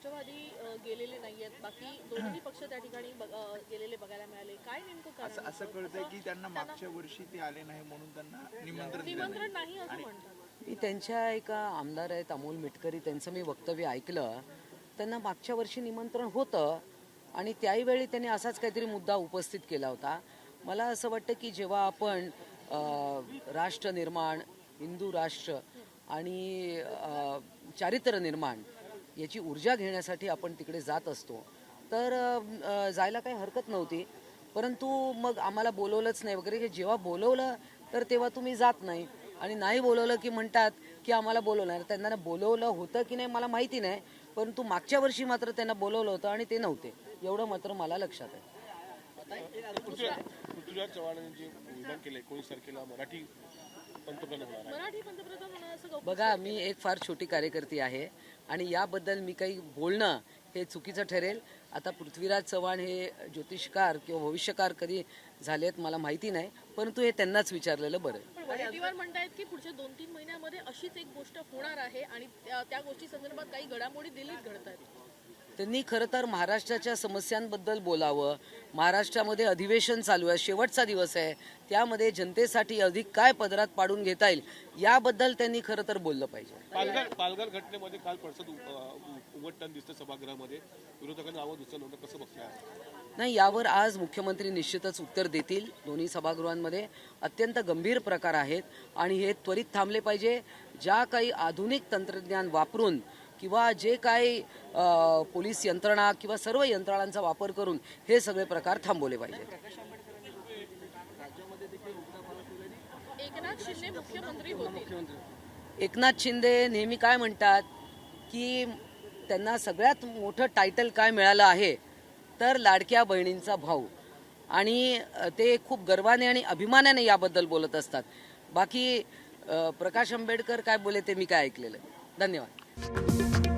राष्ट्रवादी गेलेले नाहीयेत, बाकी दोन्ही पक्ष त्या ठिकाणी गेलेले बघायला मिळाले. काय नेमकं कारण? असं कळतंय की त्यांना मागच्या वर्षी ते आले नाही म्हणून त्यांना निमंत्रण नाही असं म्हणतात. मी त्यांच्या एका आमदार आहेत अमोल मिटकरी, त्यांचं मी वक्तव्य ऐकलं. त्यांना मागच्या वर्षी निमंत्रण होतं आणि त्याही त्यांनी असाच काहीतरी मुद्दा उपस्थित केला होता. मला असं वाटतं की जेव्हा आपण राष्ट्र निर्माण, हिंदू राष्ट्र आणि चारित्र्य निर्माण याची ऊर्जा घेण्यासाठी आपण तिकडे जात असतो, तर जायला काही हरकत नव्हती. परंतु मग आम्हाला बोलवलंच नाही वगैरे. जेव्हा बोलवलं तर तेव्हा तुम्ही जात नाही, आणि नाही बोलवलं की म्हणतात की आम्हाला बोलवलं नाही. त्यांना बोलवलं होतं की नाही मला माहिती नाही, परंतु मागच्या वर्षी मात्र त्यांना बोलवलं होतं आणि ते नव्हते, एवढं मात्र मला लक्षात आहे. पृथ्वीराज चव्हाणांनी जे विधान केलंय 19 तारखेला मराठी पंतप्रधान होणार असं बघा, मी एक फार छोटी कार्यकर्ती आहे आणि याबद्दल मी काही बोलणं हे चुकीचं ठरेल. आता पृथ्वीराज चव्हाण हे ज्योतिषकार किंवा भविष्यकार कधी झालेत मला माहिती नाही, परंतु हे त्यांनाच विचारलेलं बरं. वडेट्टीवार म्हणतायत की पुढच्या 2-3 महिन्यामध्ये अशीच एक गोष्ट होणार आहे आणि त्या गोष्टी संदर्भात काही घडामोडी दिल्लीत घडत आहेत. त्यांनी खरं तर महाराष्ट्राच्या समस्यांबद्दल बोलावं. महाराष्ट्रामध्ये अधिवेशन चालू आहे, शेवटचा दिवस आहे, त्यामध्ये जनतेसाठी अधिक काय पदरात पाडून घेता येईल याबद्दल त्यांनी खरं तर बोललं पाहिजे. पालघर घटनेमध्ये काल पडसद उमटताना दिसतं सभागृहामध्ये, विरोधकांनी आवाज उचललं, कसं बघताय? नाही, यावर आज मुख्यमंत्री निश्चितच उत्तर देतील. दोन्ही सभागृहांमध्ये अत्यंत गंभीर प्रकार आहेत आणि हे त्वरित थांबले पाहिजे. ज्या काही आधुनिक तंत्रज्ञान वापरून किंवा जे काही पोलीस यंत्रणा किंवा सर्व यंत्रणांचा वापर करून हे सगळे प्रकार थांबवले पाहिजे. एकनाथ शिंदे मुख्यमंत्री होतील. एकनाथ शिंदे नेहमी काय म्हणतात की त्यांना सगळ्यात मोठं टायटल काय मिळालं आहे तर लाडक्या बहिणींचा भाऊ, आणि ते खूप गर्वाने आणि अभिमानाने याबद्दल बोलत असतात. बाकी प्रकाश आंबेडकर काय बोले ते मी काय ऐकलेलं. धन्यवाद.